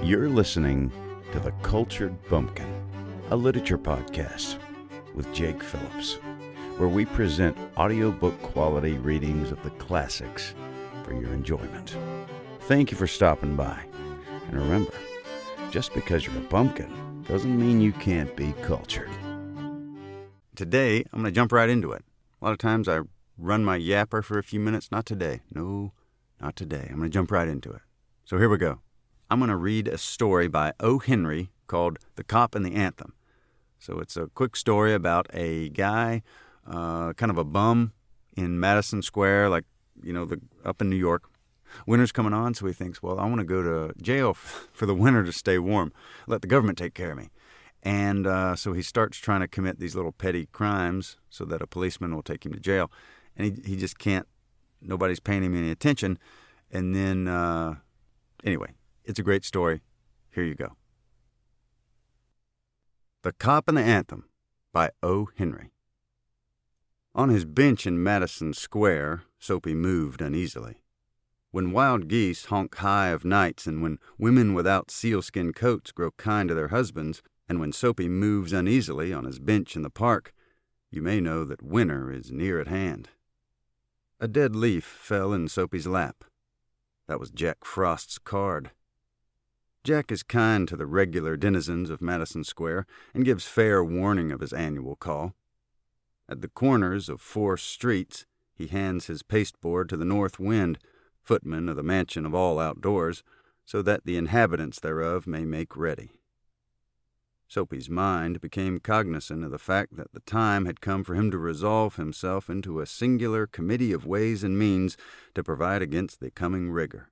You're listening to the Cultured Bumpkin, a literature podcast with Jake Phillips, where we present audiobook quality readings of the classics for your enjoyment. Thank you for stopping by. And remember, just because you're a bumpkin doesn't mean you can't be cultured. Today, I'm going to jump right into it. A lot of times I run my yapper for a few minutes. Not today. No, not today. I'm going to jump right into it. So here we go. I'm going to read a story by O.Henry called The COP and the Anthem. So it's a quick story about a guy, kind of a bum in Madison Square, up in New York. Winter's coming on, so he thinks, well, I want to go to jail for the winter to stay warm. Let the government take care of me. And so he starts trying to commit these little petty crimes so that a policeman will take him to jail. And he just can't. Nobody's paying him any attention. And then, anyway, it's a great story. Here you go. The COP and the Anthem by O.Henry. On his bench in Madison Square, Soapy moved uneasily. When wild geese honk high of nights, and when women without sealskin coats grow kind to their husbands, and when Soapy moves uneasily on his bench in the park, you may know that winter is near at hand. A dead leaf fell in Soapy's lap. That was Jack Frost's card. Jack is kind to the regular denizens of Madison Square and gives fair warning of his annual call. At the corners of 4 streets, he hands his pasteboard to the north wind, footman of the mansion of all outdoors, so that the inhabitants thereof may make ready. Soapy's mind became cognizant of the fact that the time had come for him to resolve himself into a singular committee of ways and means to provide against the coming rigor,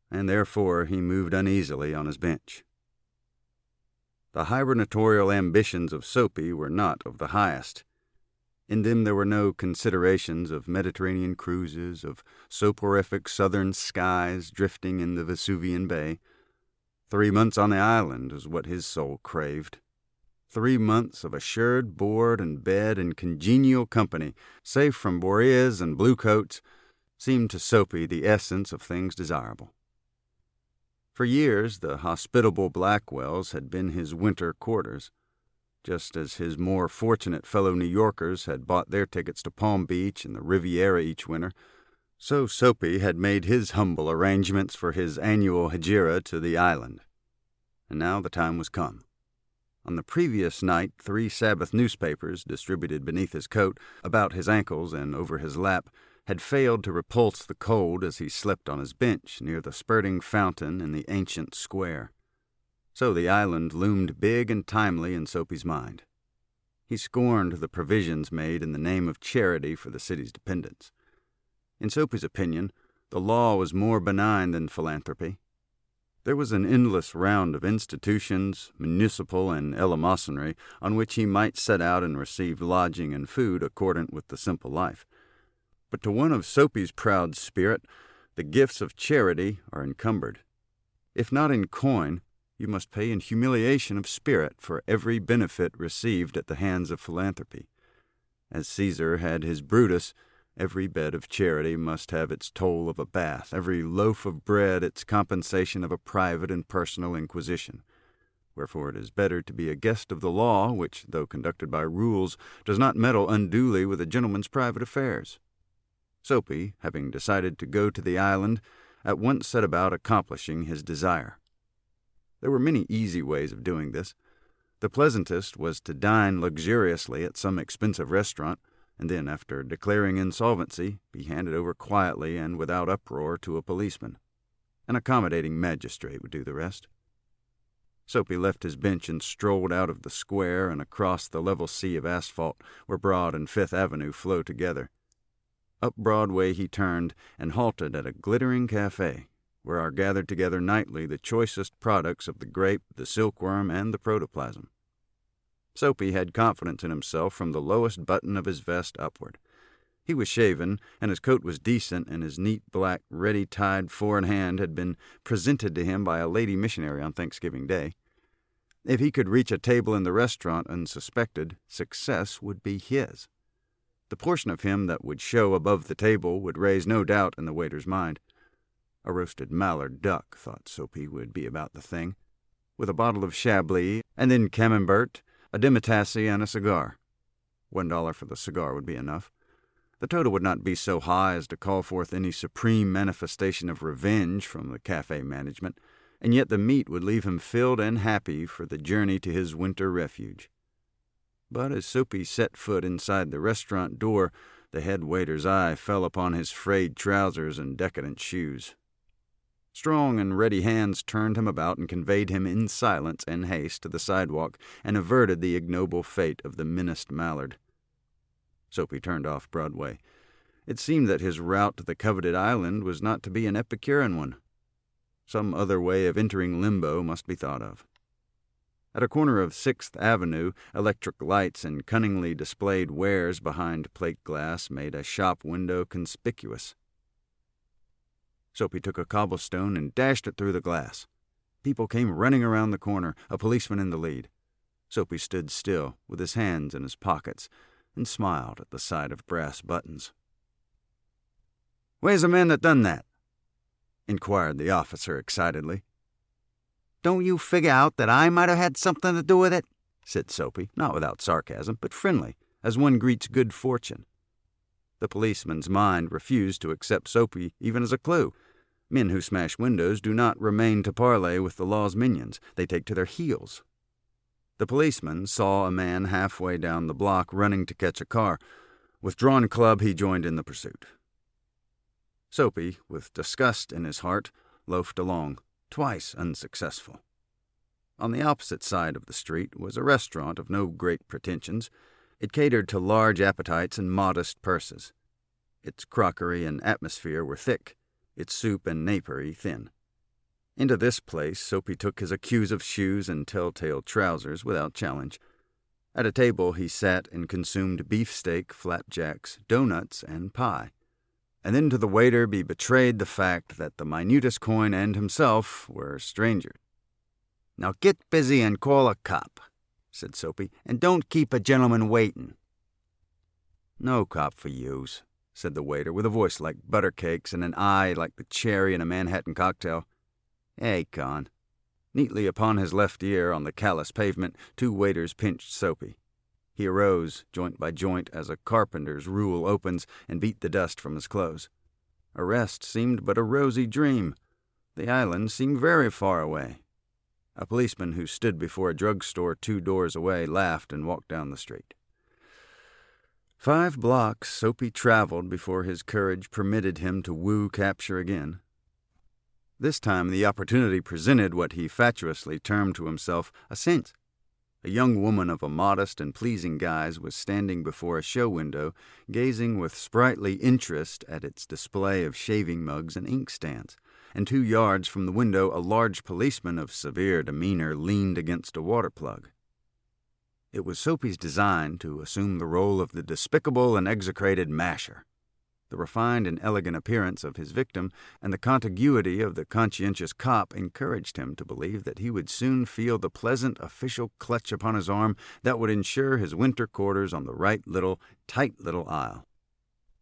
and therefore he moved uneasily on his bench. The hibernatorial ambitions of Soapy were not of the highest. In them there were no considerations of Mediterranean cruises, of soporific southern skies drifting in the Vesuvian Bay. 3 months on the island was what his soul craved. 3 months of assured board and bed and congenial company, safe from Boreas and bluecoats, seemed to Soapy the essence of things desirable. For years the hospitable Blackwells had been his winter quarters, just as his more fortunate fellow New Yorkers had bought their tickets to Palm Beach and the Riviera each winter. So Soapy had made his humble arrangements for his annual hegira to the island. And now the time was come. On the previous night, 3 Sabbath newspapers, distributed beneath his coat, about his ankles and over his lap, had failed to repulse the cold as he slept on his bench near the spurting fountain in the ancient square. So the island loomed big and timely in Soapy's mind. He scorned the provisions made in the name of charity for the city's dependents. In Soapy's opinion, the law was more benign than philanthropy. There was an endless round of institutions, municipal and eleemosynary, on which he might set out and receive lodging and food accordant with the simple life. But to one of Soapy's proud spirit, the gifts of charity are encumbered. If not in coin, you must pay in humiliation of spirit for every benefit received at the hands of philanthropy. As Caesar had his Brutus, every bed of charity must have its toll of a bath, every loaf of bread its compensation of a private and personal inquisition. Wherefore it is better to be a guest of the law, which, though conducted by rules, does not meddle unduly with a gentleman's private affairs. Soapy, having decided to go to the island, at once set about accomplishing his desire. There were many easy ways of doing this. The pleasantest was to dine luxuriously at some expensive restaurant, and then, after declaring insolvency, be handed over quietly and without uproar to a policeman. An accommodating magistrate would do the rest. Soapy left his bench and strolled out of the square and across the level sea of asphalt where Broad and Fifth Avenue flow together. Up Broadway he turned and halted at a glittering cafe, where are gathered together nightly the choicest products of the grape, the silkworm, and the protoplasm. Soapy had confidence in himself from the lowest button of his vest upward. He was shaven, and his coat was decent, and his neat black, ready-tied 4-in-hand had been presented to him by a lady missionary on Thanksgiving Day. If he could reach a table in the restaurant unsuspected, success would be his. The portion of him that would show above the table would raise no doubt in the waiter's mind. A roasted mallard duck, thought Soapy, would be about the thing, with a bottle of Chablis, and then Camembert, a demitasse, and a cigar. $1 for the cigar would be enough. The total would not be so high as to call forth any supreme manifestation of revenge from the cafe management, and yet the meat would leave him filled and happy for the journey to his winter refuge. But as Soapy set foot inside the restaurant door, the head waiter's eye fell upon his frayed trousers and decadent shoes. Strong and ready hands turned him about and conveyed him in silence and haste to the sidewalk and averted the ignoble fate of the menaced mallard. Soapy turned off Broadway. It seemed that his route to the coveted island was not to be an Epicurean one. Some other way of entering limbo must be thought of. At a corner of 6th Avenue, electric lights and cunningly displayed wares behind plate glass made a shop window conspicuous. Soapy took a cobblestone and dashed it through the glass. People came running around the corner, a policeman in the lead. Soapy stood still, with his hands in his pockets, and smiled at the sight of brass buttons. "Where's the man that done that?" inquired the officer excitedly. "Don't you figure out that I might have had something to do with it?" said Soapy, not without sarcasm, but friendly, as one greets good fortune. The policeman's mind refused to accept Soapy even as a clue. Men who smash windows do not remain to parley with the law's minions. They take to their heels. The policeman saw a man halfway down the block running to catch a car. With drawn club, he joined in the pursuit. Soapy, with disgust in his heart, loafed along, twice unsuccessful. On the opposite side of the street was a restaurant of no great pretensions. It catered to large appetites and modest purses. Its crockery and atmosphere were thick, its soup and napery thin. Into this place Soapy took his accuse of shoes and telltale trousers without challenge. At a table he sat and consumed beefsteak, flapjacks, doughnuts, and pie. And then to the waiter be betrayed the fact that the minutest coin and himself were strangers. "Now get busy and call a cop," said Soapy, "and don't keep a gentleman waiting." "No cop for yous," said the waiter, with a voice like butter cakes and an eye like the cherry in a Manhattan cocktail. "Hey, Con." Neatly upon his left ear on the callous pavement, 2 waiters pinched Soapy. He arose, joint by joint, as a carpenter's rule opens, and beat the dust from his clothes. Arrest seemed but a rosy dream. The island seemed very far away. A policeman who stood before a drugstore 2 doors away laughed and walked down the street. 5 blocks Soapy traveled before his courage permitted him to woo capture again. This time the opportunity presented what he fatuously termed to himself a cinch. A young woman of a modest and pleasing guise was standing before a show window, gazing with sprightly interest at its display of shaving mugs and inkstands, and 2 yards from the window a large policeman of severe demeanor leaned against a water plug. It was Soapy's design to assume the role of the despicable and execrated masher. The refined and elegant appearance of his victim and the contiguity of the conscientious cop encouraged him to believe that he would soon feel the pleasant official clutch upon his arm that would ensure his winter quarters on the right little, tight little aisle.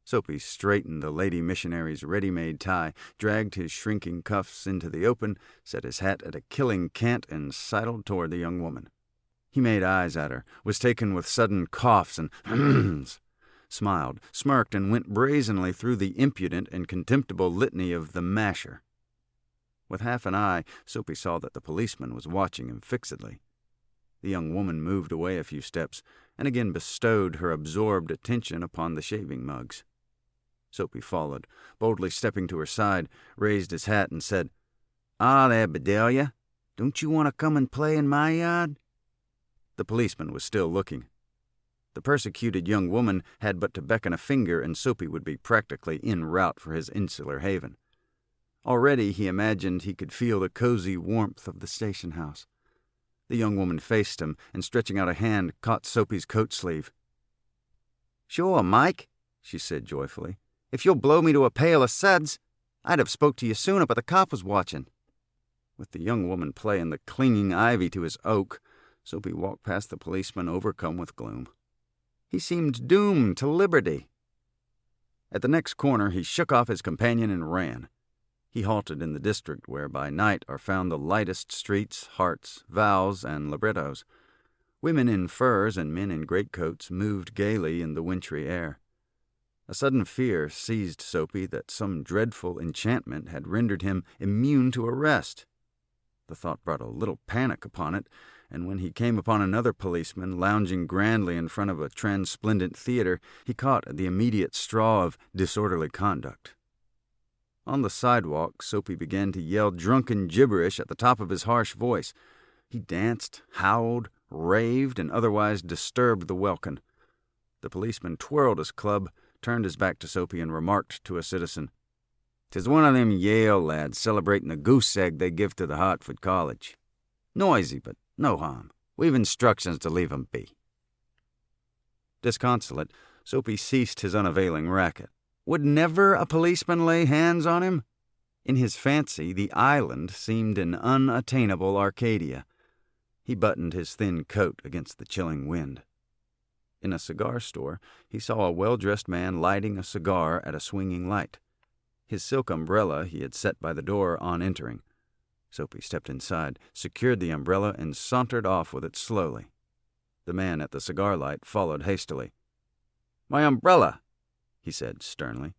Soapy straightened the lady missionary's ready-made tie, dragged his shrinking cuffs into the open, set his hat at a killing cant, and sidled toward the young woman. He made eyes at her, was taken with sudden coughs and hms, smiled, smirked, and went brazenly through the impudent and contemptible litany of the masher. With half an eye, Soapy saw that the policeman was watching him fixedly. The young woman moved away a few steps, and again bestowed her absorbed attention upon the shaving mugs. Soapy followed, boldly stepping to her side, raised his hat, and said, "Ah, there, Bedelia. Don't you want to come and play in my yard?" The policeman was still looking. The persecuted young woman had but to beckon a finger, and Soapy would be practically en route for his insular haven. Already he imagined he could feel the cozy warmth of the station house. The young woman faced him, and stretching out a hand, caught Soapy's coat sleeve. "Sure, Mike," she said joyfully. "If you'll blow me to a pail of suds, I'd have spoke to you sooner, but the cop was watching." With the young woman playing the clinging ivy to his oak, Soapy walked past the policeman, overcome with gloom. He seemed doomed to liberty. At the next corner he shook off his companion and ran. He halted in the district where by night are found the lightest streets, hearts, vows, and librettos. Women in furs and men in greatcoats moved gaily in the wintry air. A sudden fear seized Soapy that some dreadful enchantment had rendered him immune to arrest. The thought brought a little panic upon it, and when he came upon another policeman lounging grandly in front of a transplendent theater, he caught at the immediate straw of disorderly conduct. On the sidewalk, Soapy began to yell drunken gibberish at the top of his harsh voice. He danced, howled, raved, and otherwise disturbed the welkin. The policeman twirled his club, turned his back to Soapy, and remarked to a citizen, "'Tis one of them Yale lads celebrating the goose egg they give to the Hartford College. Noisy, but no harm. We've instructions to leave 'em be." Disconsolate, Soapy ceased his unavailing racket. Would never a policeman lay hands on him? In his fancy, the island seemed an unattainable Arcadia. He buttoned his thin coat against the chilling wind. In a cigar store, he saw a well-dressed man lighting a cigar at a swinging light. His silk umbrella he had set by the door on entering. Soapy stepped inside, secured the umbrella, and sauntered off with it slowly. The man at the cigar light followed hastily. "My umbrella," he said sternly.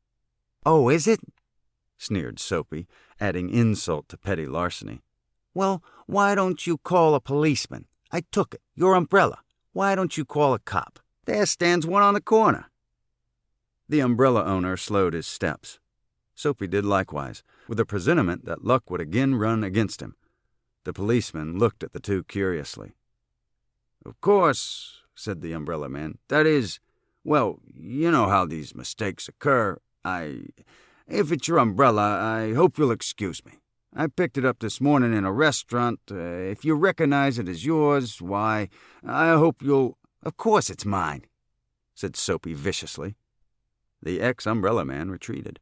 "Oh, is it?" sneered Soapy, adding insult to petty larceny. "Well, why don't you call a policeman? I took it, your umbrella. Why don't you call a cop? There stands one on the corner." The umbrella owner slowed his steps. Soapy did likewise, with a presentiment that luck would again run against him. The policeman looked at the two curiously. "Of course," said the umbrella man, "that is, well, you know how these mistakes occur. If it's your umbrella, I hope you'll excuse me. I picked it up this morning in a restaurant. If you recognize it as yours, why, I hope you'll—" "Of course it's mine," said Soapy viciously. The ex-umbrella man retreated.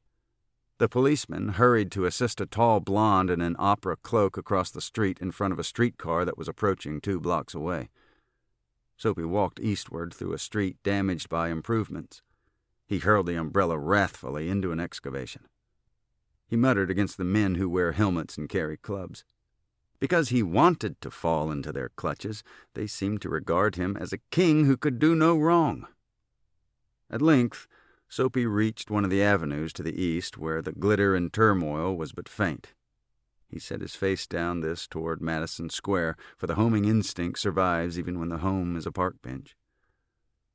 The policeman hurried to assist a tall blonde in an opera cloak across the street in front of a streetcar that was approaching 2 blocks away. Soapy walked eastward through a street damaged by improvements. He hurled the umbrella wrathfully into an excavation. He muttered against the men who wear helmets and carry clubs. Because he wanted to fall into their clutches, they seemed to regard him as a king who could do no wrong. At length, Soapy reached one of the avenues to the east where the glitter and turmoil was but faint. He set his face down this toward Madison Square, for the homing instinct survives even when the home is a park bench.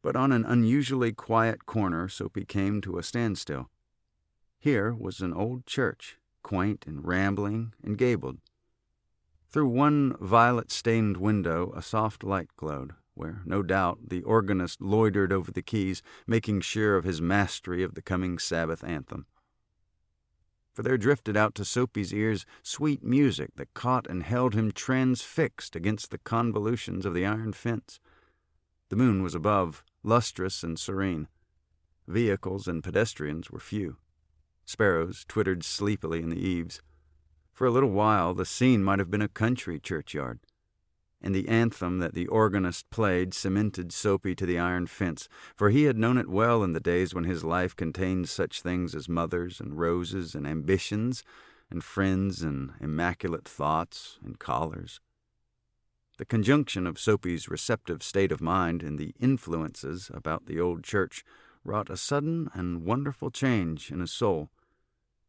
But on an unusually quiet corner, Soapy came to a standstill. Here was an old church, quaint and rambling and gabled. Through one violet-stained window a soft light glowed, where, no doubt, the organist loitered over the keys, making sure of his mastery of the coming Sabbath anthem. For there drifted out to Soapy's ears sweet music that caught and held him transfixed against the convolutions of the iron fence. The moon was above, lustrous and serene. Vehicles and pedestrians were few. Sparrows twittered sleepily in the eaves. For a little while the scene might have been a country churchyard, and the anthem that the organist played cemented Soapy to the iron fence, for he had known it well in the days when his life contained such things as mothers and roses and ambitions and friends and immaculate thoughts and collars. The conjunction of Soapy's receptive state of mind and the influences about the old church wrought a sudden and wonderful change in his soul.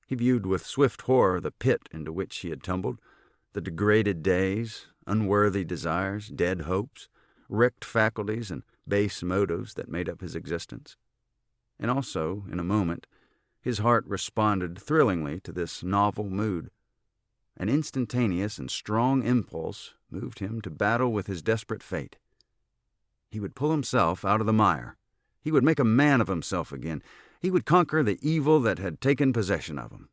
He viewed with swift horror the pit into which he had tumbled, the degraded days, unworthy desires, dead hopes, wrecked faculties, and base motives that made up his existence. And also, in a moment, his heart responded thrillingly to this novel mood. An instantaneous and strong impulse moved him to battle with his desperate fate. He would pull himself out of the mire. He would make a man of himself again. He would conquer the evil that had taken possession of him.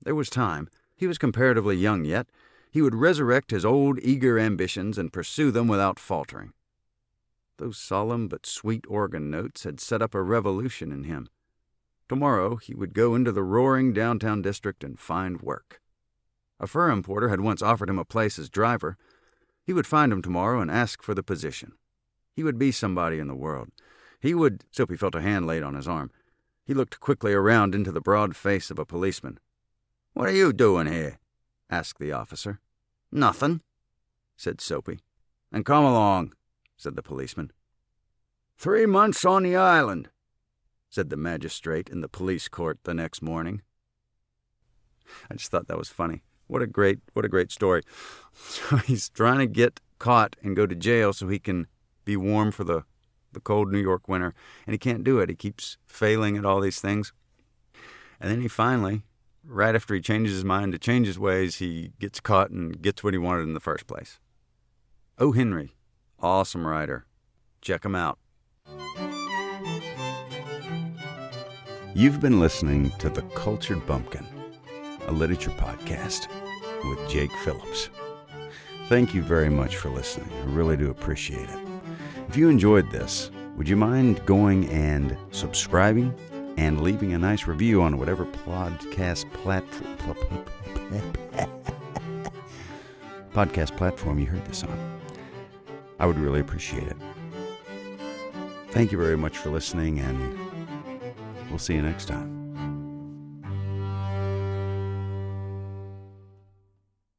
There was time. He was comparatively young yet. He would resurrect his old eager ambitions and pursue them without faltering. Those solemn but sweet organ notes had set up a revolution in him. Tomorrow he would go into the roaring downtown district and find work. A fur importer had once offered him a place as driver. He would find him tomorrow and ask for the position. He would be somebody in the world. Soapy felt a hand laid on his arm. He looked quickly around into the broad face of a policeman. "What are you doing here?" asked the officer. "Nothing," said Soapy. "Then come along," said the policeman. 3 months on the island," said the magistrate in the police court the next morning. I just thought that was funny. What a great story. So he's trying to get caught and go to jail so he can be warm for the cold New York winter, and he can't do it. He keeps failing at all these things. And then he finally, right after he changes his mind to change his ways, he gets caught and gets what he wanted in the first place. O.Henry, awesome writer. Check him out. You've been listening to The Cultured Bumpkin, a literature podcast with Jake Phillips. Thank you very much for listening. I really do appreciate it. If you enjoyed this, would you mind going and subscribing and leaving a nice review on whatever podcast platform you heard this on? I would really appreciate it. Thank you very much for listening, and we'll see you next time.